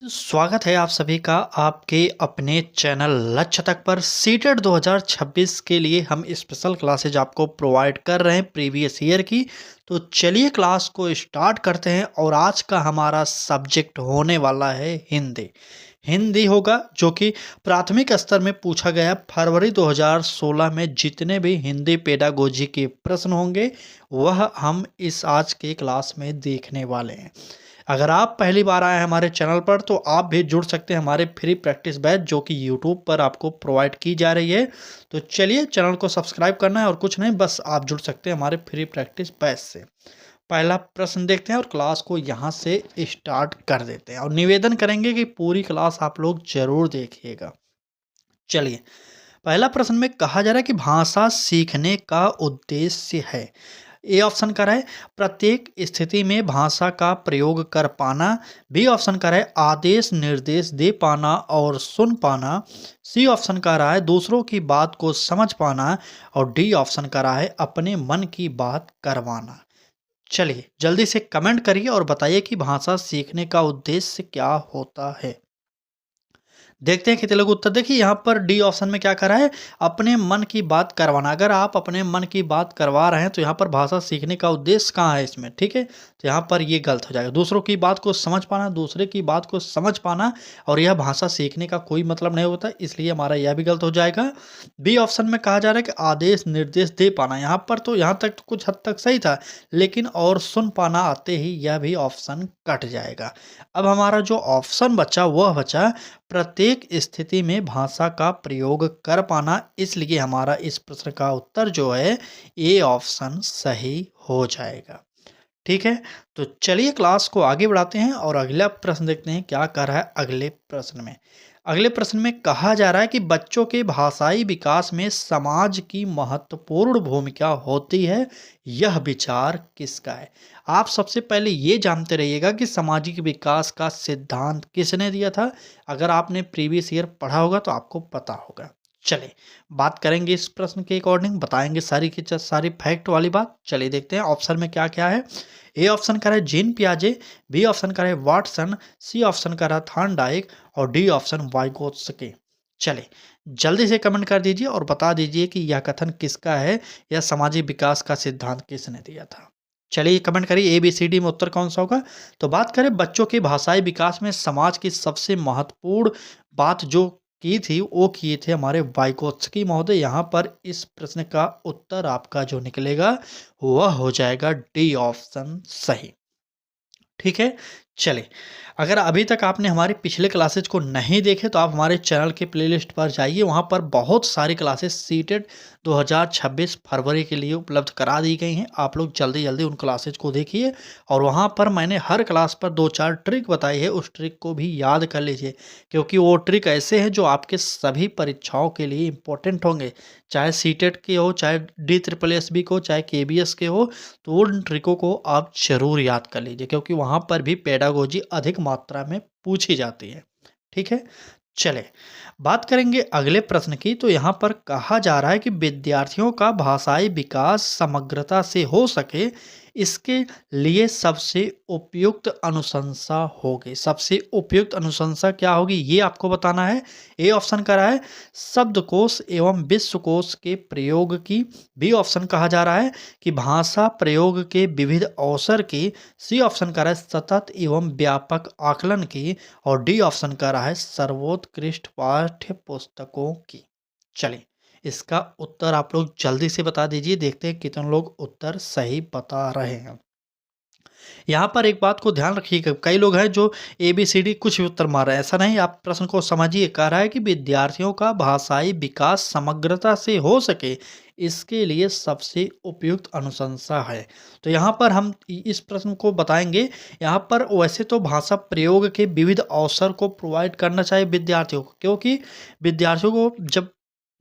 स्वागत है आप सभी का आपके अपने चैनल लक्ष्य तक पर सीटेट 2026 के लिए हम स्पेशल क्लासेज आपको प्रोवाइड कर रहे हैं प्रीवियस ईयर की। तो चलिए क्लास को स्टार्ट करते हैं और आज का हमारा सब्जेक्ट होने वाला है हिंदी। हिंदी होगा जो कि प्राथमिक स्तर में पूछा गया फरवरी 2016 में जितने भी हिंदी पेडागोजी के प्रश्न होंगे वह हम इस आज के क्लास में देखने वाले हैं। अगर आप पहली बार आए हैं हमारे चैनल पर तो आप भी जुड़ सकते हैं हमारे फ्री प्रैक्टिस बैच जो कि यूट्यूब पर आपको प्रोवाइड की जा रही है। तो चलिए चैनल को सब्सक्राइब करना है और कुछ नहीं, बस आप जुड़ सकते हैं हमारे फ्री प्रैक्टिस बैच से। पहला प्रश्न देखते हैं और क्लास को यहाँ से स्टार्ट कर देते हैं और निवेदन करेंगे कि पूरी क्लास आप लोग जरूर देखिएगा। चलिए, पहला प्रश्न में कहा जा रहा है कि भाषा सीखने का उद्देश्य है। ए ऑप्शन का है प्रत्येक स्थिति में भाषा का प्रयोग कर पाना। बी ऑप्शन का है आदेश निर्देश दे पाना और सुन पाना। सी ऑप्शन का रहा है दूसरों की बात को समझ पाना और डी ऑप्शन का रहा है अपने मन की बात करवाना। चलिए जल्दी से कमेंट करिए और बताइए कि भाषा सीखने का उद्देश्य क्या होता है। देखते हैं कितने लोग उत्तर। देखिए यहाँ पर डी ऑप्शन में क्या करा है, अपने मन की बात करवाना। अगर आप अपने मन की बात करवा रहे हैं तो यहाँ पर भाषा सीखने का उद्देश्य कहाँ है इसमें, ठीक है। तो यहाँ पर ये गलत हो जाएगा। दूसरों की बात को समझ पाना, दूसरे की बात को समझ पाना और यह भाषा सीखने का कोई मतलब नहीं होता, इसलिए हमारा यह भी गलत हो जाएगा। बी ऑप्शन में कहा जा रहा है कि आदेश निर्देश दे पाना। यहाँ पर तो यहाँ तक तो कुछ हद तक सही था, लेकिन और सुन पाना आते ही यह भी ऑप्शन कट जाएगा। अब हमारा जो ऑप्शन बचा वह बचा प्रत्येक स्थिति में भाषा का प्रयोग कर पाना, इसलिए हमारा इस प्रश्न का उत्तर जो है ए ऑप्शन सही हो जाएगा। ठीक है, तो चलिए क्लास को आगे बढ़ाते हैं और अगला प्रश्न देखते हैं क्या कर रहा है अगले प्रश्न में। अगले प्रश्न में कहा जा रहा है कि बच्चों के भाषाई विकास में समाज की महत्वपूर्ण भूमिका होती है, यह विचार किसका है। आप सबसे पहले ये जानते रहिएगा कि सामाजिक विकास का सिद्धांत किसने दिया था। अगर आपने प्रीवियस ईयर पढ़ा होगा तो आपको पता होगा। चलिए बात करेंगे इस प्रश्न के अकॉर्डिंग, बताएंगे सारी की सारी फैक्ट वाली बात। चलिए देखते हैं ऑप्शन में क्या क्या है। ए ऑप्शन का है जीन पियाजे, बी ऑप्शन का है वाटसन, सी ऑप्शन का रहा थॉर्नडाइक और डी ऑप्शन वाइगोत्स्की। चले जल्दी से कमेंट कर दीजिए और बता दीजिए कि यह कथन किसका है, यह सामाजिक विकास का सिद्धांत किसने दिया था। चलिए कमेंट करिए ए बी सी डी में उत्तर कौन सा होगा। तो बात करें बच्चों के भाषाई विकास में समाज की सबसे महत्वपूर्ण बात जो की थी वो किए थे हमारे वाइगोत्स्की महोदय। यहाँ पर इस प्रश्न का उत्तर आपका जो निकलेगा वह हो जाएगा डी ऑप्शन सही। ठीक है, चलिए अगर अभी तक आपने हमारे पिछले क्लासेज को नहीं देखे तो आप हमारे चैनल के प्लेलिस्ट पर जाइए, वहाँ पर बहुत सारी क्लासेस सीटेट 2026 फरवरी के लिए उपलब्ध करा दी गई हैं। आप लोग जल्दी जल्दी उन क्लासेज को देखिए और वहाँ पर मैंने हर क्लास पर 2-4 ट्रिक बताई है, उस ट्रिक को भी याद कर लीजिए क्योंकि वो ट्रिक ऐसे हैं जो आपके सभी परीक्षाओं के लिए इम्पोर्टेंट होंगे, चाहे सीटेट के हो, चाहे DSSB को, चाहे KBS के हो। तो उन ट्रिकों को आप जरूर याद कर लीजिए क्योंकि वहाँ पर भी पेडागोजी अधिक मात्रा में पूछी जाती है। ठीक है, चले बात करेंगे अगले प्रश्न की। तो यहाँ पर कहा जा रहा है कि विद्यार्थियों का भाषाई विकास समग्रता से हो सके, इसके लिए सबसे उपयुक्त अनुशंसा होगी। सबसे उपयुक्त अनुशंसा क्या होगी ये आपको बताना है। ए ऑप्शन का रहा है शब्दकोश एवं विश्वकोश के प्रयोग की। बी ऑप्शन कहा जा रहा है कि भाषा प्रयोग के विविध अवसर की। सी ऑप्शन का रहा है सतत एवं व्यापक आकलन की और डी ऑप्शन का रहा है सर्वोत्कृष्ट पाठ्य पुस्तकों की। चलिए इसका उत्तर आप लोग जल्दी से बता दीजिए, देखते हैं कितने लोग उत्तर सही बता रहे हैं। यहाँ पर एक बात को ध्यान रखिएगा, कई लोग हैं जो ABCD कुछ भी उत्तर मार रहे हैं, ऐसा नहीं। आप प्रश्न को समझिए, कह रहा है कि विद्यार्थियों का भाषाई विकास समग्रता से हो सके, इसके लिए सबसे उपयुक्त अनुशंसा है। तो यहाँ पर हम इस प्रश्न को बताएंगे। यहाँ पर वैसे तो भाषा प्रयोग के विविध अवसर को प्रोवाइड करना चाहिए विद्यार्थियों को, क्योंकि विद्यार्थियों को जब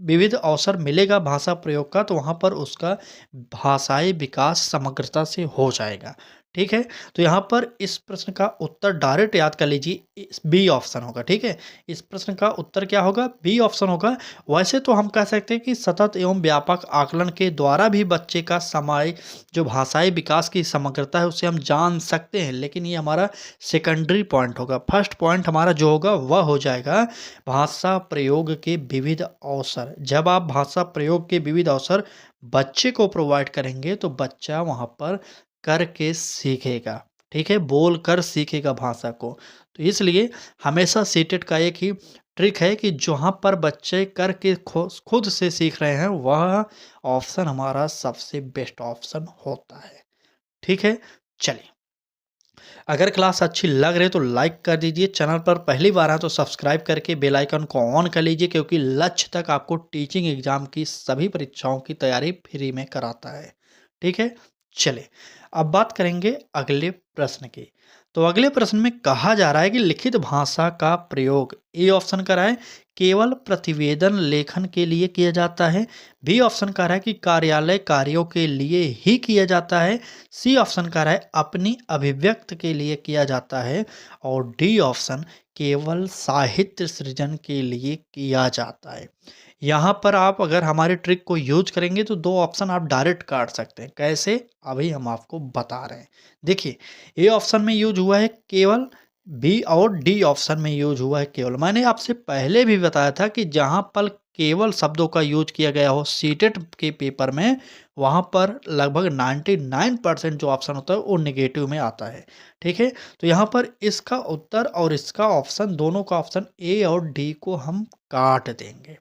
विविध अवसर मिलेगा भाषा प्रयोग का तो वहाँ पर उसका भाषाई विकास समग्रता से हो जाएगा। ठीक है, तो यहाँ पर इस प्रश्न का उत्तर डायरेक्ट याद कर लीजिए, बी ऑप्शन होगा। ठीक है, इस प्रश्न का उत्तर क्या होगा? बी ऑप्शन होगा। वैसे तो हम कह सकते हैं कि सतत एवं व्यापक आकलन के द्वारा भी बच्चे का समय जो भाषाई विकास की समग्रता है उसे हम जान सकते हैं, लेकिन ये हमारा सेकेंडरी पॉइंट होगा। फर्स्ट पॉइंट हमारा जो होगा वह हो जाएगा भाषा प्रयोग के विविध अवसर। जब आप भाषा प्रयोग के विविध अवसर बच्चे को प्रोवाइड करेंगे तो बच्चा वहाँ पर करके सीखेगा। ठीक है, बोल कर सीखेगा भाषा को। तो इसलिए हमेशा सीटेट का एक ही ट्रिक है कि जहाँ पर बच्चे करके खुद से सीख रहे हैं वह ऑप्शन हमारा सबसे बेस्ट ऑप्शन होता है। ठीक है, चलिए, अगर क्लास अच्छी लग रही है तो लाइक कर दीजिए, चैनल पर पहली बार आए तो सब्सक्राइब करके बेल आइकन को ऑन कर लीजिए, क्योंकि लक्ष्य तक आपको टीचिंग एग्जाम की सभी परीक्षाओं की तैयारी फ्री में कराता है। ठीक है, चलिए अब बात करेंगे अगले प्रश्न की। तो अगले प्रश्न में कहा जा रहा है कि लिखित भाषा का प्रयोग, ए ऑप्शन का रहा है केवल प्रतिवेदन लेखन के लिए किया जाता है, बी ऑप्शन का रहा है कि कार्यालय कार्यों के लिए ही किया जाता है, सी ऑप्शन का रहा है अपनी अभिव्यक्त के लिए किया जाता है, और डी ऑप्शन केवल साहित्य सृजन के लिए किया जाता है। यहाँ पर आप अगर हमारे ट्रिक को यूज करेंगे तो दो ऑप्शन आप डायरेक्ट काट सकते हैं। कैसे? अभी हम आपको बता रहे हैं। देखिए, ए ऑप्शन में यूज हुआ है केवल, बी और डी ऑप्शन में यूज हुआ है केवल। मैंने आपसे पहले भी बताया था कि जहाँ पर केवल शब्दों का यूज किया गया हो सीटेट के पेपर में, वहाँ पर लगभग 99% जो ऑप्शन होता है वो नेगेटिव में आता है। ठीक है, तो यहाँ पर इसका उत्तर और इसका ऑप्शन, दोनों का ऑप्शन ए और डी को हम काट देंगे।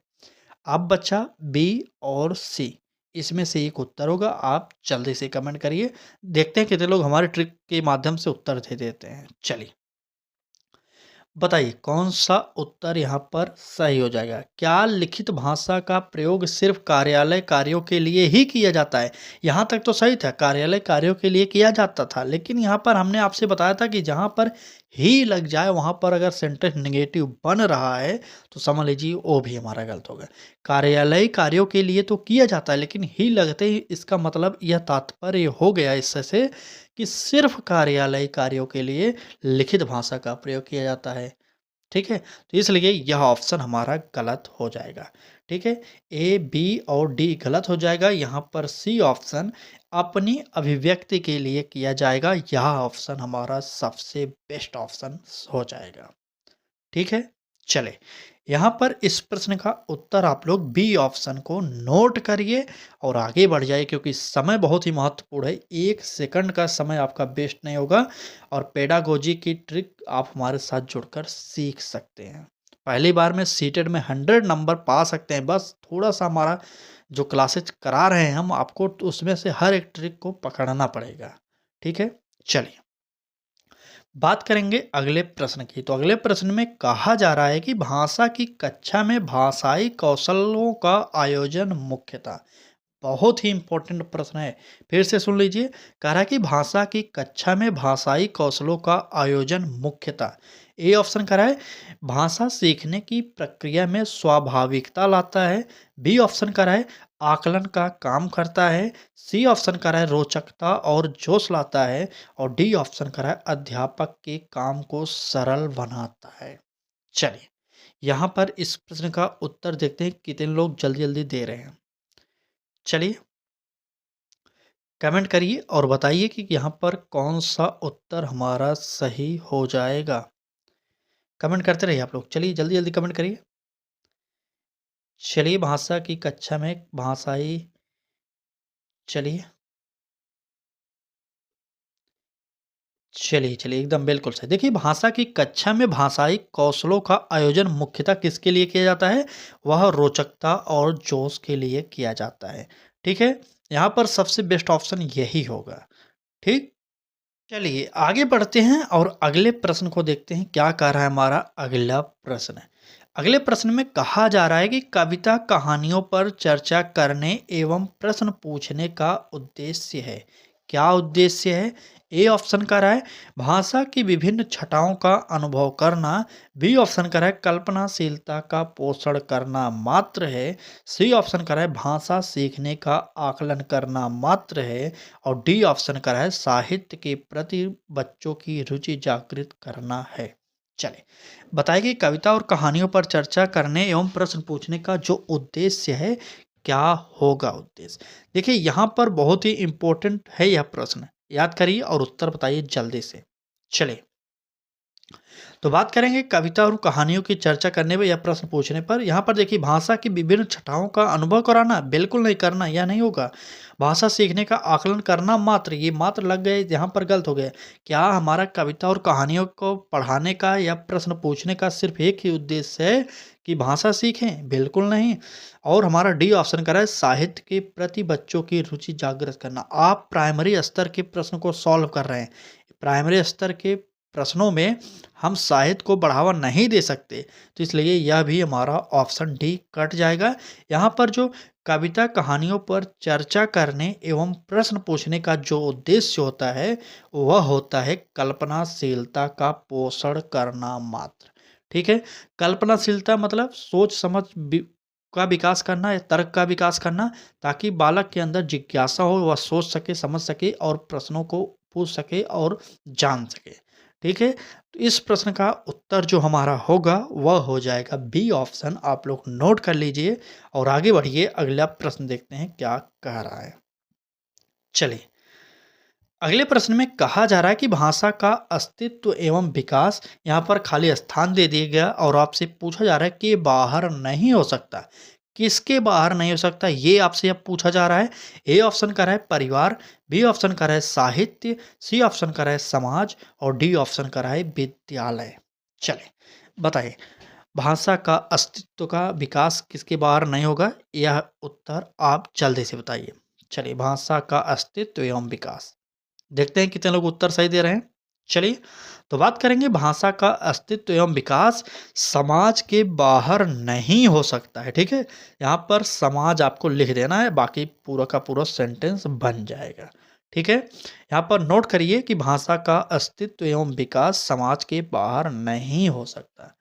अब बचा बी और सी, इसमें से एक उत्तर होगा। आप जल्दी से कमेंट करिए, देखते हैं कितने लोग हमारे ट्रिक के माध्यम से उत्तर दे देते हैं। चलिए बताइए कौन सा उत्तर यहाँ पर सही हो जाएगा। क्या लिखित भाषा का प्रयोग सिर्फ कार्यालय कार्यों के लिए ही किया जाता है? यहाँ तक तो सही था, कार्यालय कार्यों के लिए किया जाता था, लेकिन यहाँ पर हमने आपसे बताया था कि जहाँ पर ही लग जाए वहाँ पर अगर सेंटेंस नेगेटिव बन रहा है तो समझ लीजिए वो भी हमारा गलत होगा। कार्यालय कार्यों के लिए तो किया जाता है, लेकिन ही लगते ही इसका मतलब यह तात्पर्य हो गया इससे से कि सिर्फ कार्यालय कार्यों के लिए लिखित भाषा का प्रयोग किया जाता है। ठीक है, तो इसलिए यह ऑप्शन हमारा गलत हो जाएगा। ठीक है, ए बी और डी गलत हो जाएगा। यहाँ पर सी ऑप्शन अपनी अभिव्यक्ति के लिए किया जाएगा, यह ऑप्शन हमारा सबसे बेस्ट ऑप्शन हो जाएगा। ठीक है, चले यहाँ पर इस प्रश्न का उत्तर आप लोग बी ऑप्शन को नोट करिए और आगे बढ़ जाइए, क्योंकि समय बहुत ही महत्वपूर्ण है। 1 सेकंड का समय आपका वेस्ट नहीं होगा और पेडागोजी की ट्रिक आप हमारे साथ जुड़कर सीख सकते हैं। पहली बार में सीटेड में 100 नंबर पा सकते हैं। बस थोड़ा सा हमारा जो क्लासेज करा रहे हैं हम आपको, तो उसमें से हर एक ट्रिक को पकड़ना पड़ेगा। ठीक है, चलिए बात करेंगे अगले प्रश्न की। तो अगले प्रश्न में कहा जा रहा है कि भाषा की कक्षा में भाषाई कौशलों का आयोजन मुख्यतः, बहुत ही इंपॉर्टेंट प्रश्न है, फिर से सुन लीजिए। कह रहा है कि भाषा की कक्षा में भाषाई कौशलों का आयोजन मुख्यतः, ए ऑप्शन कह रहा है भाषा सीखने की प्रक्रिया में स्वाभाविकता लाता है, बी ऑप्शन कह रहा है आकलन का काम करता है, सी ऑप्शन कह रहा है रोचकता और जोश लाता है, और डी ऑप्शन कह रहा है अध्यापक के काम को सरल बनाता है। चलिए यहाँ पर इस प्रश्न का उत्तर देखते हैं कितने लोग जल्दी जल्दी दे रहे हैं। चलिए कमेंट करिए और बताइए कि यहाँ पर कौन सा उत्तर हमारा सही हो जाएगा। कमेंट करते रहिए आप लोग, चलिए जल्दी जल्दी कमेंट करिए। चलिए भाषा की कक्षा में भाषाई, चलिए चलिए चलिए एकदम बिल्कुल सही। देखिए भाषा की कक्षा में भाषाई कौशलों का आयोजन मुख्यतः किसके लिए किया जाता है? वह रोचकता और जोश के लिए किया जाता है। ठीक है, यहाँ पर सबसे बेस्ट ऑप्शन यही होगा। ठीक, चलिए आगे बढ़ते हैं और अगले प्रश्न को देखते हैं क्या कह रहा है हमारा अगला प्रश्न। अगले प्रश्न में कहा जा रहा है कि कविता कहानियों पर चर्चा करने एवं प्रश्न पूछने का उद्देश्य है। क्या उद्देश्य है? ए ऑप्शन का रहा है भाषा की विभिन्न छटाओं का अनुभव करना। बी ऑप्शन का रहा है कल्पनाशीलता का पोषण करना मात्र है। सी ऑप्शन का रहा है भाषा सीखने का आकलन करना मात्र है। और डी ऑप्शन का रहा है साहित्य के प्रति बच्चों की रुचि जागृत करना है। चलिए बताइए कि कविता और कहानियों पर चर्चा करने एवं प्रश्न पूछने का जो उद्देश्य है क्या होगा उद्देश्य। देखिए यहाँ पर बहुत ही इंपॉर्टेंट है यह प्रश्न, याद करिए और उत्तर बताइए जल्दी से। चलिए तो बात करेंगे कविता और कहानियों की चर्चा करने पर या प्रश्न पूछने पर। यहाँ पर देखिए भाषा की विभिन्न छटाओं का अनुभव कराना, बिल्कुल नहीं करना, यह नहीं होगा। भाषा सीखने का आकलन करना मात्र, ये मात्र लग गए, यहाँ पर गलत हो गया। क्या हमारा कविता और कहानियों को पढ़ाने का या प्रश्न पूछने का सिर्फ एक ही उद्देश्य है कि भाषा सीखें? बिल्कुल नहीं। और हमारा डी ऑप्शन करा है साहित्य के प्रति बच्चों की रुचि जागृत करना। आप प्राइमरी स्तर के प्रश्न को सॉल्व कर रहे हैं, प्राइमरी स्तर के प्रश्नों में हम साहित्य को बढ़ावा नहीं दे सकते, तो इसलिए यह भी हमारा ऑप्शन डी कट जाएगा। यहाँ पर जो कविता कहानियों पर चर्चा करने एवं प्रश्न पूछने का जो उद्देश्य होता है वह होता है कल्पनाशीलता का पोषण करना मात्र। ठीक है, कल्पनाशीलता मतलब सोच समझ का विकास करना या तर्क का विकास करना, ताकि बालक के अंदर जिज्ञासा हो, वह सोच सके, समझ सके और प्रश्नों को पूछ सके और जान सके। ठीक है, तो इस प्रश्न का उत्तर जो हमारा होगा वह हो जाएगा बी ऑप्शन। आप लोग नोट कर लीजिए और आगे बढ़िए, अगला प्रश्न देखते हैं क्या कह रहा है। चलिए अगले प्रश्न में कहा जा रहा है कि भाषा का अस्तित्व एवं विकास, यहाँ पर खाली स्थान दे दिया गया और आपसे पूछा जा रहा है कि बाहर नहीं हो सकता। किसके बाहर नहीं हो सकता ये आपसे अब पूछा जा रहा है। ए ऑप्शन का रहा है परिवार, बी ऑप्शन का रहा है साहित्य, सी ऑप्शन का रहा है समाज और डी ऑप्शन का रहा है विद्यालय। चले बताइए भाषा का अस्तित्व का विकास किसके बाहर नहीं होगा, यह उत्तर आप जल्दी से बताइए। चलिए भाषा का अस्तित्व एवं विकास, देखते हैं कितने लोग उत्तर सही दे रहे हैं। चलिए तो बात करेंगे भाषा का अस्तित्व एवं विकास समाज के बाहर नहीं हो सकता है। ठीक है, यहाँ पर समाज आपको लिख देना है, बाकी पूरा का पूरा सेंटेंस बन जाएगा। ठीक है, यहाँ पर नोट करिए कि भाषा का अस्तित्व एवं विकास समाज के बाहर नहीं हो सकता।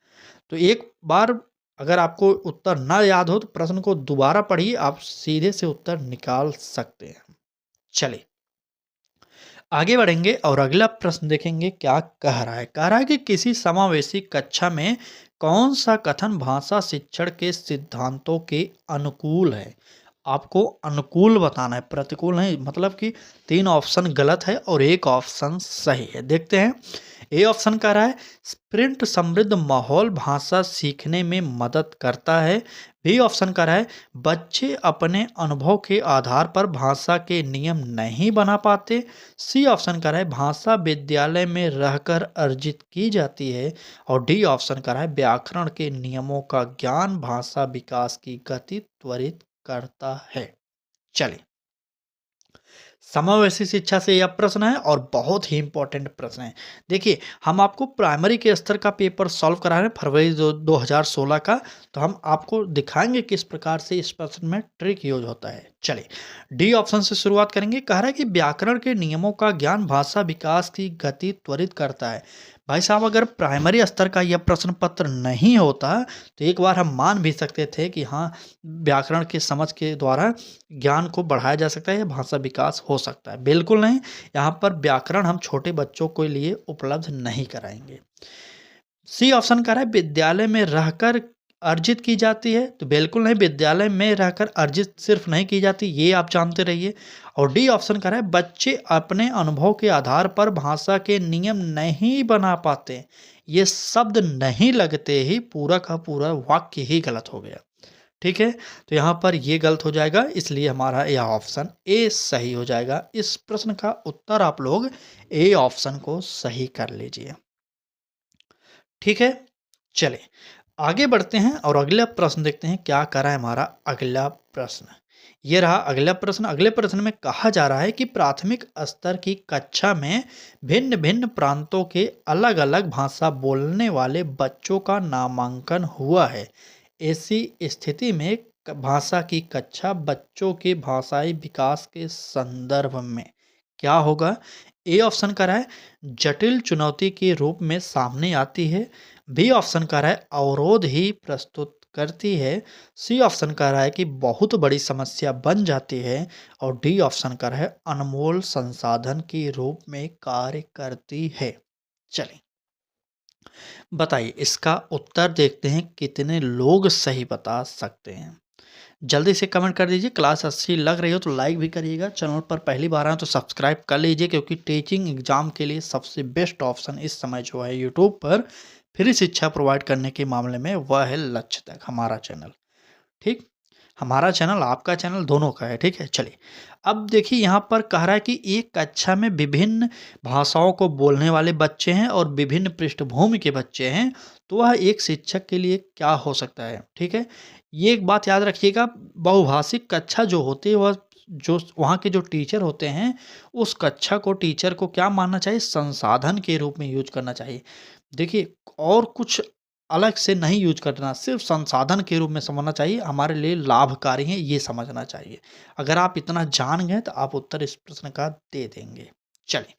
तो एक बार अगर आपको उत्तर ना याद हो तो प्रश्न को दोबारा पढ़िए, आप सीधे से उत्तर निकाल सकते हैं। चलिए आगे बढ़ेंगे और अगला प्रश्न देखेंगे क्या कह रहा है। कह रहा है कि किसी समावेशी कक्षा में कौन सा कथन भाषा शिक्षण के सिद्धांतों के अनुकूल है। आपको अनुकूल बताना है, प्रतिकूल नहीं। मतलब कि 3 ऑप्शन गलत है और एक ऑप्शन सही है। देखते हैं। ए ऑप्शन कह रहा है प्रिंट समृद्ध माहौल भाषा सीखने में मदद करता है। बी ऑप्शन कह रहा है बच्चे अपने अनुभव के आधार पर भाषा के नियम नहीं बना पाते। सी ऑप्शन कह रहा है भाषा विद्यालय में रहकर अर्जित की जाती है। और डी ऑप्शन कह रहा है व्याकरण के नियमों का ज्ञान भाषा विकास की गति त्वरित करता है। चलिए समावेशी शिक्षा से यह प्रश्न है और बहुत ही इंपॉर्टेंट प्रश्न है। देखिए हम आपको प्राइमरी के स्तर का पेपर सॉल्व करा रहे हैं फरवरी 2016 का, तो हम आपको दिखाएंगे किस प्रकार से इस प्रश्न में ट्रिक यूज होता है। चलिए डी ऑप्शन से शुरुआत करेंगे। कह रहा है कि व्याकरण के नियमों का ज्ञान भाषा विकास की गति त्वरित करता है। भाई साहब अगर प्राइमरी स्तर का यह प्रश्न पत्र नहीं होता तो एक बार हम मान भी सकते थे कि हाँ व्याकरण के समझ के द्वारा ज्ञान को बढ़ाया जा सकता है या भाषा विकास हो सकता है। बिल्कुल नहीं, यहाँ पर व्याकरण हम छोटे बच्चों के लिए उपलब्ध नहीं कराएंगे। सी ऑप्शन कह रहा है विद्यालय में रहकर अर्जित की जाती है, तो बिल्कुल नहीं, विद्यालय में रहकर अर्जित सिर्फ नहीं की जाती, ये आप जानते रहिए। और डी ऑप्शन कह रहा है बच्चे अपने अनुभव के आधार पर भाषा के नियम नहीं बना पाते। ये शब्द नहीं लगते ही पूरा का पूरा वाक्य ही गलत हो गया। ठीक है, तो यहाँ पर ये गलत हो जाएगा, इसलिए हमारा यह ऑप्शन ए सही हो जाएगा। इस प्रश्न का उत्तर आप लोग ए ऑप्शन को सही कर लीजिए। ठीक है, चले आगे बढ़ते हैं और अगला प्रश्न देखते हैं क्या कर रहा है हमारा अगला प्रश्न। ये रहा अगला प्रश्न। अगले प्रश्न में कहा जा रहा है कि प्राथमिक स्तर की कक्षा में भिन्न भिन्न प्रांतों के अलग अलग भाषा बोलने वाले बच्चों का नामांकन हुआ है। ऐसी स्थिति में भाषा की कक्षा बच्चों के भाषाई विकास के संदर्भ में क्या होगा। ए ऑप्शन का रहा है जटिल चुनौती के रूप में सामने आती है। बी ऑप्शन का रहा है अवरोध ही प्रस्तुत करती है। सी ऑप्शन का रहा है कि बहुत बड़ी समस्या बन जाती है। और डी ऑप्शन का रहा है अनमोल संसाधन के रूप में कार्य करती है। चलिए बताइए इसका उत्तर देखते हैं कितने लोग सही बता सकते हैं। जल्दी से कमेंट कर दीजिए। क्लास अच्छी लग रही हो तो लाइक भी करिएगा। चैनल पर पहली बार आए तो सब्सक्राइब कर लीजिए, क्योंकि टीचिंग एग्जाम के लिए सबसे बेस्ट ऑप्शन इस समय जो है यूट्यूब पर फ्री शिक्षा प्रोवाइड करने के मामले में वह है लक्ष्य तक हमारा चैनल। ठीक, हमारा चैनल आपका चैनल दोनों का है। ठीक है, चलिए अब देखिए यहाँ पर कह रहा है कि एक कक्षा में विभिन्न भाषाओं को बोलने वाले बच्चे हैं और विभिन्न पृष्ठभूमि के बच्चे हैं, तो वह एक शिक्षक के लिए क्या हो सकता है। ठीक है, ये एक बात याद रखिएगा, बहुभाषिक कक्षा जो होती है वह जो वहाँ के जो टीचर होते हैं उस कक्षा को टीचर को क्या मानना चाहिए, संसाधन के रूप में यूज करना चाहिए। देखिए और कुछ अलग से नहीं यूज करना, सिर्फ संसाधन के रूप में समझना चाहिए, हमारे लिए लाभकारी है ये समझना चाहिए। अगर आप इतना जान गए तो आप उत्तर इस प्रश्न का दे देंगे। चलिए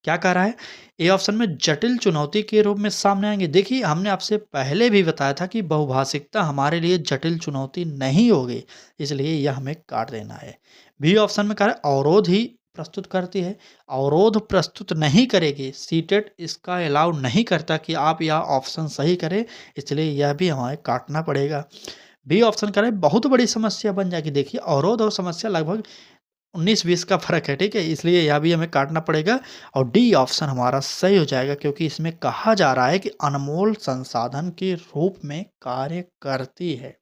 क्या कह रहा है, ए ऑप्शन में जटिल चुनौती के रूप में सामने आएंगे। देखिए हमने आपसे पहले भी बताया था कि बहुभाषिकता हमारे लिए जटिल चुनौती नहीं होगी, इसलिए यह हमें काट देना है। बी ऑप्शन में कह रहा है अवरोध ही प्रस्तुत करती है। अवरोध प्रस्तुत नहीं करेगी, सीटेट इसका अलाउ नहीं करता कि आप यह ऑप्शन सही करें, इसलिए यह भी हमें काटना पड़ेगा। बी ऑप्शन करें बहुत बड़ी समस्या बन जाएगी। देखिए अवरोध और समस्या लगभग 19-20 का फ़र्क है। ठीक है, इसलिए यह भी हमें काटना पड़ेगा। और डी ऑप्शन हमारा सही हो जाएगा, क्योंकि इसमें कहा जा रहा है कि अनमोल संसाधन के रूप में कार्य करती है।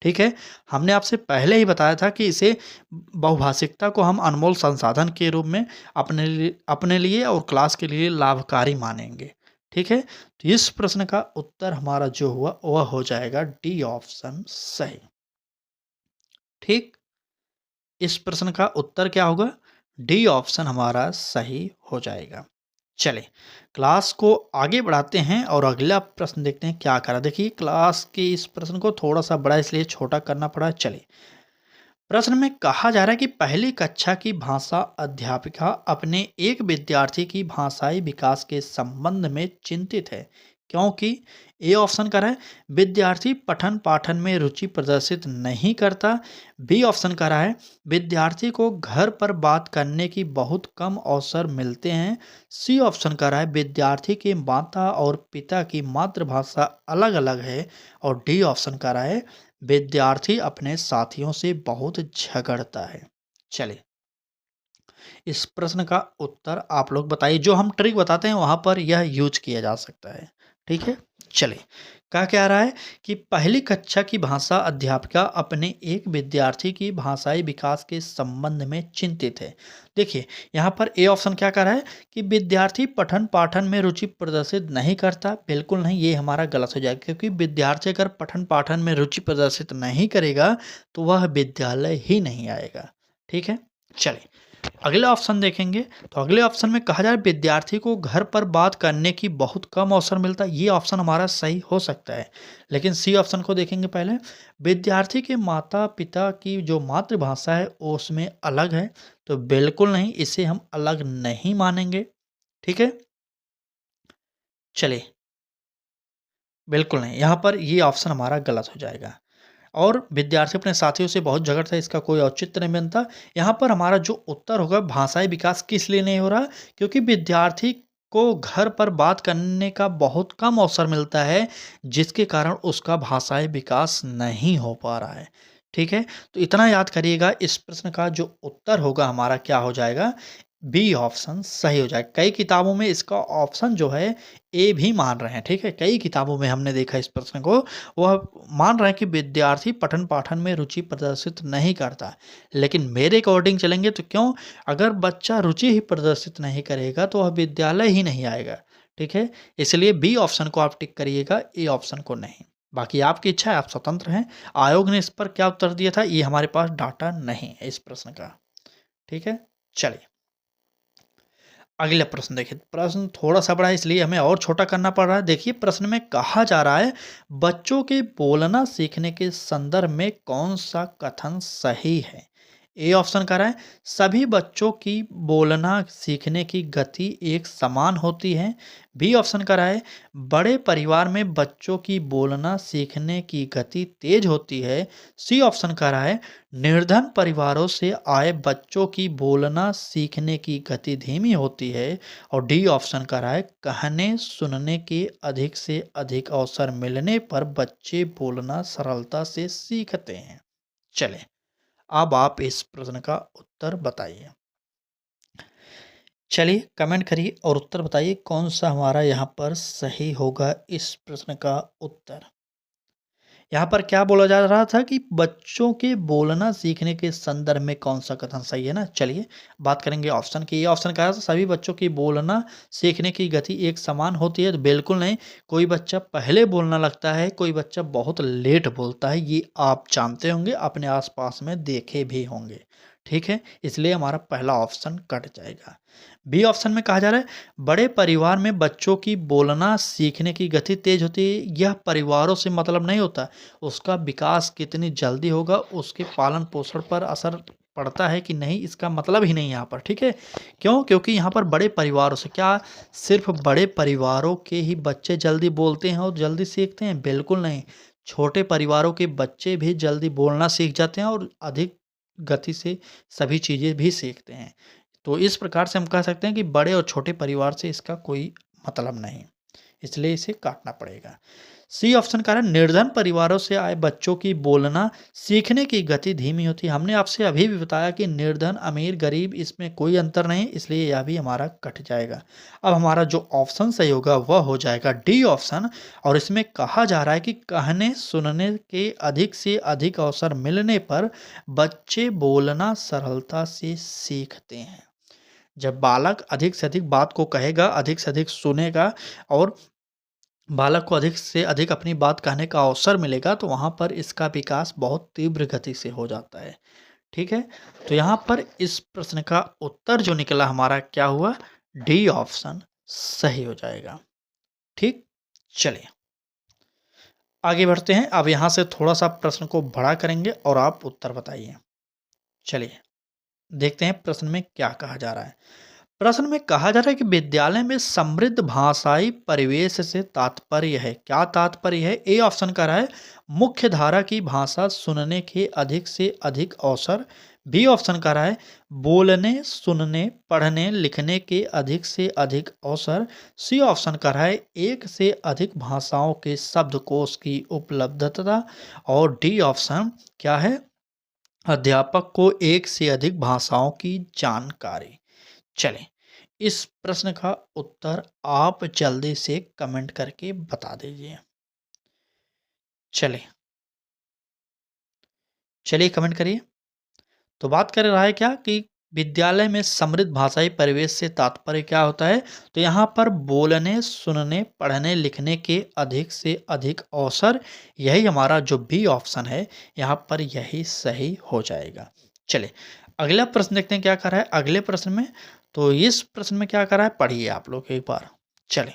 ठीक है, हमने आपसे पहले ही बताया था कि इसे बहुभाषिकता को हम अनमोल संसाधन के रूप में अपने लिए और क्लास के लिए लाभकारी मानेंगे। ठीक है, तो इस प्रश्न का उत्तर हमारा जो हुआ वह हो जाएगा डी ऑप्शन सही। ठीक, इस प्रश्न का उत्तर क्या होगा, डी ऑप्शन हमारा सही हो जाएगा। चलिए क्लास को आगे बढ़ाते हैं और अगला प्रश्न देखते हैं क्या करा। देखिए क्लास के इस प्रश्न को थोड़ा सा बड़ा इसलिए छोटा करना पड़ा। चलिए प्रश्न में कहा जा रहा है कि पहली कक्षा की भाषा अध्यापिका अपने एक विद्यार्थी की भाषाई विकास के संबंध में चिंतित है, क्योंकि ए ऑप्शन का है विद्यार्थी पठन पाठन में रुचि प्रदर्शित नहीं करता। बी ऑप्शन का है विद्यार्थी को घर पर बात करने की बहुत कम अवसर मिलते हैं। सी ऑप्शन का है विद्यार्थी के माता और पिता की मातृभाषा अलग अलग है। और डी ऑप्शन का है विद्यार्थी अपने साथियों से बहुत झगड़ता है। चलिए इस प्रश्न का उत्तर आप लोग बताइए। जो हम ट्रिक बताते हैं वहां पर यह यूज किया जा सकता है। ठीक है, चलिए क्या रहा है कि पहली कक्षा की भाषा अध्यापिका अपने एक विद्यार्थी की भाषाई विकास के संबंध में चिंतित है। देखिए यहाँ पर ए ऑप्शन क्या कर रहा है कि विद्यार्थी पठन पाठन में रुचि प्रदर्शित नहीं करता। बिल्कुल नहीं, ये हमारा गलत हो जाएगा, क्योंकि विद्यार्थी अगर पठन पाठन में रुचि प्रदर्शित नहीं करेगा तो वह विद्यालय ही नहीं आएगा। ठीक है, चलिए अगले ऑप्शन देखेंगे तो अगले ऑप्शन में कहा जा रहा है विद्यार्थी को घर पर बात करने की बहुत कम अवसर मिलता है। ये ऑप्शन हमारा सही हो सकता है, लेकिन सी ऑप्शन को देखेंगे पहले। विद्यार्थी के माता पिता की जो मातृभाषा है वो उसमें अलग है, तो बिल्कुल नहीं, इसे हम अलग नहीं मानेंगे। ठीक है, चलिए बिल्कुल नहीं, यहाँ पर ये ऑप्शन हमारा गलत हो जाएगा। और विद्यार्थी अपने साथियों से बहुत झगड़ता है, इसका कोई औचित्य नहीं बनता। यहाँ पर हमारा जो उत्तर होगा भाषाई विकास किस लिए नहीं हो रहा, क्योंकि विद्यार्थी को घर पर बात करने का बहुत कम अवसर मिलता है, जिसके कारण उसका भाषाई विकास नहीं हो पा रहा है। ठीक है, तो इतना याद करिएगा, इस प्रश्न का जो उत्तर होगा हमारा क्या हो जाएगा, बी ऑप्शन सही हो जाएगा। कई किताबों में इसका ऑप्शन जो है ए भी मान रहे हैं। ठीक है, कई किताबों में हमने देखा इस प्रश्न को, वह मान रहे हैं कि विद्यार्थी पठन पाठन में रुचि प्रदर्शित नहीं करता। लेकिन मेरे अकॉर्डिंग चलेंगे तो क्यों, अगर बच्चा रुचि ही प्रदर्शित नहीं करेगा तो वह विद्यालय ही नहीं आएगा। ठीक है, इसलिए बी ऑप्शन को आप टिक करिएगा, ए ऑप्शन को नहीं। बाकी आपकी इच्छा है, आप स्वतंत्र हैं। आयोग ने इस पर क्या उत्तर दिया था ये हमारे पास डाटा नहीं है इस प्रश्न का। ठीक है, चलिए अगला प्रश्न देखिए। प्रश्न थोड़ा सा बड़ा है इसलिए हमें और छोटा करना पड़ रहा है। देखिए प्रश्न में कहा जा रहा है बच्चों के बोलना सीखने के संदर्भ में कौन सा कथन सही है। ए ऑप्शन कह रहा है सभी बच्चों की बोलना सीखने की गति एक समान होती है। बी ऑप्शन कह रहा है बड़े परिवार में बच्चों की बोलना सीखने की गति तेज होती है। सी ऑप्शन कह रहा है निर्धन परिवारों से आए बच्चों की बोलना सीखने की गति धीमी होती है। और डी ऑप्शन कह रहा है कहने सुनने के अधिक से अधिक अवसर मिलने पर बच्चे बोलना सरलता से सीखते हैं। चलें, अब आप इस प्रश्न का उत्तर बताइए। चलिए कमेंट करिए और उत्तर बताइए कौन सा हमारा यहाँ पर सही होगा इस प्रश्न का उत्तर। यहाँ पर क्या बोला जा रहा था कि बच्चों के बोलना सीखने के संदर्भ में कौन सा कथन सही है ना। चलिए बात करेंगे ऑप्शन की। ये ऑप्शन कहा था सभी बच्चों की बोलना सीखने की गति एक समान होती है, तो बिल्कुल नहीं। कोई बच्चा पहले बोलना लगता है, कोई बच्चा बहुत लेट बोलता है, ये आप जानते होंगे, अपने आसपास में देखे भी होंगे। ठीक है, इसलिए हमारा पहला ऑप्शन कट जाएगा। बी ऑप्शन में कहा जा रहा है बड़े परिवार में बच्चों की बोलना सीखने की गति तेज होती है। यह परिवारों से मतलब नहीं होता, उसका विकास कितनी जल्दी होगा उसके पालन पोषण पर असर पड़ता है कि नहीं, इसका मतलब ही नहीं यहाँ पर। ठीक है, क्यों? क्योंकि यहाँ पर बड़े परिवारों से क्या सिर्फ बड़े परिवारों के ही बच्चे जल्दी बोलते हैं और जल्दी सीखते हैं? बिल्कुल नहीं। छोटे परिवारों के बच्चे भी जल्दी बोलना सीख जाते हैं और अधिक गति से सभी चीज़ें भी सीखते हैं। तो इस प्रकार से हम कह सकते हैं कि बड़े और छोटे परिवार से इसका कोई मतलब नहीं, इसलिए इसे काटना पड़ेगा। सी ऑप्शन कह रहा है निर्धन परिवारों से आए बच्चों की बोलना सीखने की गति धीमी होती है। हमने आपसे अभी भी बताया कि निर्धन अमीर गरीब इसमें कोई अंतर नहीं, इसलिए यह भी हमारा कट जाएगा। अब हमारा जो ऑप्शन सही होगा वह हो जाएगा डी ऑप्शन, और इसमें कहा जा रहा है कि कहने सुनने के अधिक से अधिक अवसर मिलने पर बच्चे बोलना सरलता से सीखते हैं। जब बालक अधिक से अधिक बात को कहेगा, अधिक से अधिक सुनेगा और बालक को अधिक से अधिक अपनी बात कहने का अवसर मिलेगा, तो वहाँ पर इसका विकास बहुत तीव्र गति से हो जाता है। ठीक है, तो यहाँ पर इस प्रश्न का उत्तर जो निकला हमारा क्या हुआ, डी ऑप्शन सही हो जाएगा। ठीक, चलिए आगे बढ़ते हैं। अब यहाँ से थोड़ा सा प्रश्न को बड़ा करेंगे और आप उत्तर बताइए। चलिए देखते हैं प्रश्न में क्या कहा जा रहा है। प्रश्न में कहा जा रहा है कि विद्यालय में समृद्ध भाषाई परिवेश से तात्पर्य है, क्या तात्पर्य है? ए ऑप्शन कह रहा है मुख्य धारा की भाषा सुनने के अधिक से अधिक अवसर। बी ऑप्शन कह रहा है बोलने सुनने पढ़ने लिखने के अधिक से अधिक अवसर। सी ऑप्शन कह रहा है एक से अधिक भाषाओं के शब्दकोश की उपलब्धता। और डी ऑप्शन क्या है, अध्यापक को एक से अधिक भाषाओं की जानकारी। चलें, इस प्रश्न का उत्तर आप जल्दी से कमेंट करके बता दीजिए। चलें, चलिए कमेंट करिए। तो बात कर रहा है क्या कि विद्यालय में समृद्ध भाषाई परिवेश से तात्पर्य क्या होता है? तो यहाँ पर बोलने सुनने पढ़ने लिखने के अधिक से अधिक अवसर, यही हमारा जो बी ऑप्शन है यहाँ पर यही सही हो जाएगा। चलिए अगला प्रश्न देखते हैं क्या कर रहा है अगले प्रश्न में। तो इस प्रश्न में क्या कर रहा है पढ़िए आप लोग एक बार। चलें,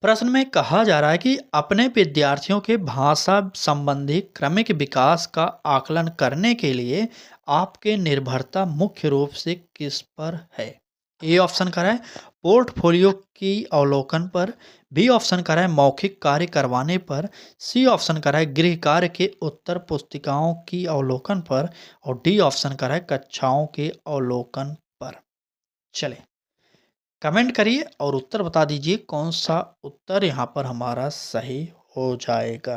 प्रश्न में कहा जा रहा है कि अपने विद्यार्थियों के भाषा संबंधी क्रमिक विकास का आकलन करने के लिए आपके निर्भरता मुख्य रूप से किस पर है? ए ऑप्शन कर रहा है पोर्टफोलियो की अवलोकन पर। बी ऑप्शन कर रहा है मौखिक कार्य करवाने पर। सी ऑप्शन कर रहा है गृह कार्य के उत्तर पुस्तिकाओं की अवलोकन पर। और डी ऑप्शन कर रहा है कक्षाओं के अवलोकन पर। चले कमेंट करिए और उत्तर बता दीजिए कौन सा उत्तर यहाँ पर हमारा सही हो जाएगा।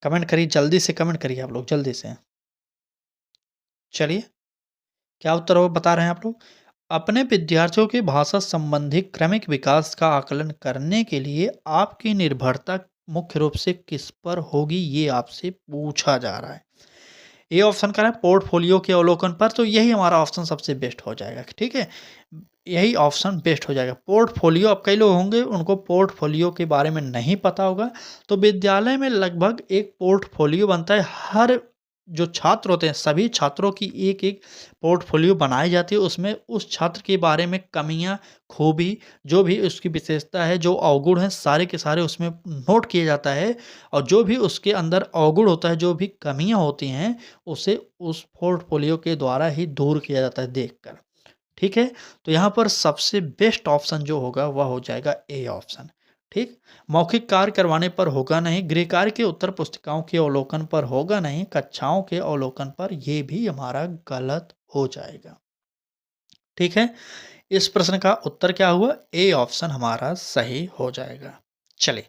कमेंट करिए, जल्दी से कमेंट करिए आप लोग, जल्दी से। चलिए क्या उत्तर हो बता रहे हैं आप लोग। अपने विद्यार्थियों के भाषा संबंधी क्रमिक विकास का आकलन करने के लिए आपकी निर्भरता मुख्य रूप से किस पर होगी, ये आपसे पूछा जा रहा है। ये ऑप्शन कर रहा है पोर्टफोलियो के अवलोकन पर, तो यही हमारा ऑप्शन सबसे बेस्ट हो जाएगा। ठीक है, यही ऑप्शन बेस्ट हो जाएगा। पोर्टफोलियो, अब कई लोग होंगे उनको पोर्टफोलियो के बारे में नहीं पता होगा, तो विद्यालय में लगभग एक पोर्टफोलियो बनता है। हर जो छात्र होते हैं सभी छात्रों की एक-एक पोर्टफोलियो बनाई जाती है। उसमें उस छात्र के बारे में कमियाँ, खूबी, जो भी उसकी विशेषता है, जो अवगुण हैं सारे के सारे उसमें नोट किया जाता है और जो भी उसके अंदर अवगुण होता है, जो भी कमियाँ होती हैं, उसे उस पोर्टफोलियो के द्वारा ही दूर किया जाता है देखकर। ठीक है? तो यहाँ पर सबसे बेस्ट ऑप्शन जो होगा वह हो जाएगा ए ऑप्शन। ठीक? मौखिक कार्य करवाने पर होगा नहीं, गृह कार्य के उत्तर पुस्तिकाओं के अवलोकन पर होगा नहीं, कक्षाओं के अवलोकन पर ये भी हमारा गलत हो जाएगा। ठीक है? इस प्रश्न का उत्तर क्या हुआ? ए ऑप्शन हमारा सही हो जाएगा। चलिए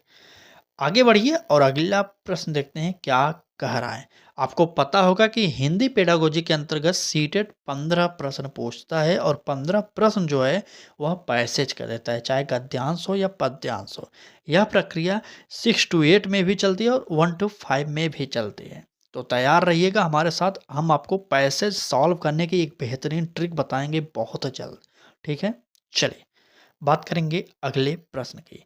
आगे बढ़िए और अगला प्रश्न देखते हैं क्या कह रहा है। आपको पता होगा कि हिंदी पेडागोजी के अंतर्गत सीटेट 15 प्रश्न पूछता है और 15 प्रश्न जो है वह पैसेज कर देता है, चाहे गद्यांश हो या पद्यांश हो। यह प्रक्रिया 6 to 8 में भी चलती है और 1 to 5 में भी चलती है। तो तैयार रहिएगा हमारे साथ, हम आपको पैसेज सॉल्व करने की एक बेहतरीन ट्रिक बताएंगे बहुत जल्द। ठीक है, चलिए बात करेंगे अगले प्रश्न की।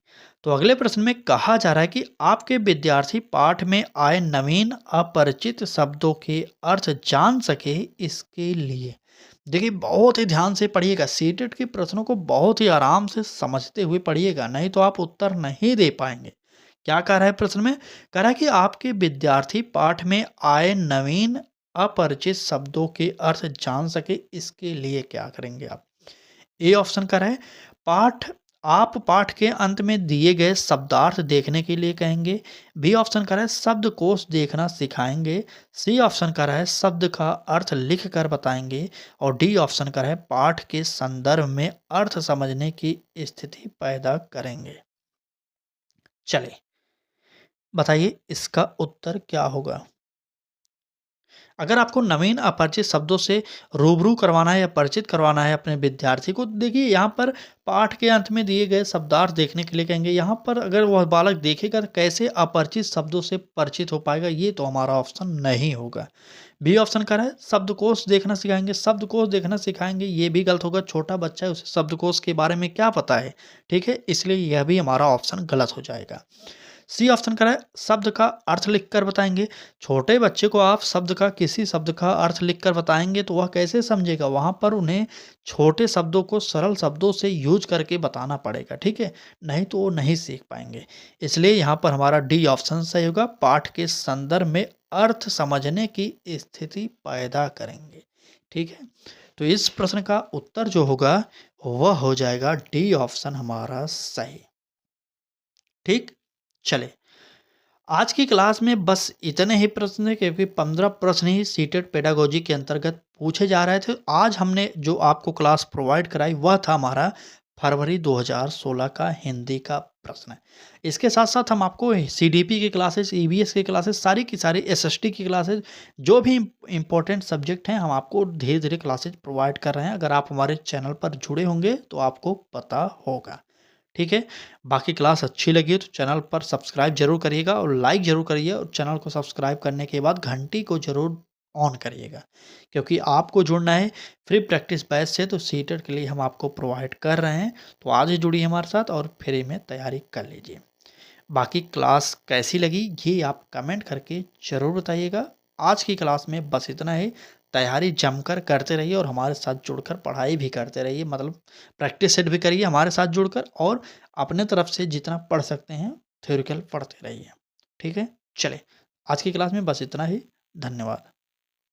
तो अगले प्रश्न में कहा जा रहा है कि आपके विद्यार्थी पाठ में आए नवीन अपरिचित शब्दों के अर्थ जान सके, इसके लिए देखिए बहुत ही ध्यान से पढ़िएगा। सीटेट के प्रश्नों को बहुत ही आराम से समझते हुए पढ़िएगा, नहीं तो आप उत्तर नहीं दे पाएंगे। क्या कह रहा है प्रश्न में? कह रहा है कि आपके विद्यार्थी पाठ में आए नवीन अपरिचित शब्दों के अर्थ जान सके, इसके लिए क्या करेंगे आप? ए ऑप्शन का है पाठ आप पाठ के अंत में दिए गए शब्दार्थ देखने के लिए कहेंगे। बी ऑप्शन का है शब्दकोश देखना सिखाएंगे। सी ऑप्शन का है शब्द का अर्थ लिख कर बताएंगे और डी ऑप्शन का है पाठ के संदर्भ में अर्थ समझने की स्थिति पैदा करेंगे। चलिए बताइए इसका उत्तर क्या होगा? अगर आपको नवीन अपरिचित शब्दों से रूबरू करवाना है या परिचित करवाना है अपने विद्यार्थी को, देखिए यहाँ पर पाठ के अंत में दिए गए शब्दार्थ देखने के लिए कहेंगे। यहाँ पर अगर वह बालक देखेगा तो कैसे अपरिचित शब्दों से परिचित हो पाएगा, ये तो हमारा ऑप्शन नहीं होगा। बी ऑप्शन का है शब्दकोश देखना सिखाएंगे। शब्दकोश देखना सिखाएंगे ये भी गलत होगा, छोटा बच्चा है उसे शब्दकोश के बारे में क्या पता है। ठीक है, इसलिए यह भी हमारा ऑप्शन गलत हो जाएगा। सी ऑप्शन का है शब्द का अर्थ लिखकर बताएंगे। छोटे बच्चे को आप शब्द का किसी शब्द का अर्थ लिखकर बताएंगे तो वह कैसे समझेगा? वहाँ पर उन्हें छोटे शब्दों को सरल शब्दों से यूज करके बताना पड़ेगा। ठीक है, नहीं तो वो नहीं सीख पाएंगे। इसलिए यहाँ पर हमारा डी ऑप्शन सही होगा, पाठ के संदर्भ में अर्थ समझने की स्थिति पैदा करेंगे। ठीक है, तो इस प्रश्न का उत्तर जो होगा वह हो जाएगा डी ऑप्शन हमारा सही। ठीक, चले आज की क्लास में बस इतने ही प्रश्न क्योंकि 15 प्रश्न ही सीटेड पेडागोजी के अंतर्गत पूछे जा रहे थे। आज हमने जो आपको क्लास प्रोवाइड कराई वह था हमारा फरवरी 2016 का हिंदी का प्रश्न। इसके साथ साथ हम आपको सीडीपी की क्लासेस, ईवीएस की क्लासेस, सारी की सारी एसएसटी की क्लासेस, जो भी इम्पोर्टेंट सब्जेक्ट हैं हम आपको धीरे धीरे क्लासेस प्रोवाइड कर रहे हैं। अगर आप हमारे चैनल पर जुड़े होंगे तो आपको पता होगा। ठीक है, बाकी क्लास अच्छी लगी हो तो चैनल पर सब्सक्राइब जरूर करिएगा और लाइक जरूर करिए और चैनल को सब्सक्राइब करने के बाद घंटी को जरूर ऑन करिएगा, क्योंकि आपको जुड़ना है फ्री प्रैक्टिस बैच से। तो सीटेट के लिए हम आपको प्रोवाइड कर रहे हैं, तो आज ही जुड़िए हमारे साथ और फ्री में तैयारी कर लीजिए। बाकी क्लास कैसी लगी ये आप कमेंट करके ज़रूर बताइएगा। आज की क्लास में बस इतना ही। तैयारी जमकर करते रहिए और हमारे साथ जुड़कर पढ़ाई भी करते रहिए, मतलब प्रैक्टिस सेट भी करिए हमारे साथ जुड़कर और अपने तरफ से जितना पढ़ सकते हैं थ्योरिकल पढ़ते रहिए। ठीक है, चले आज की क्लास में बस इतना ही। धन्यवाद।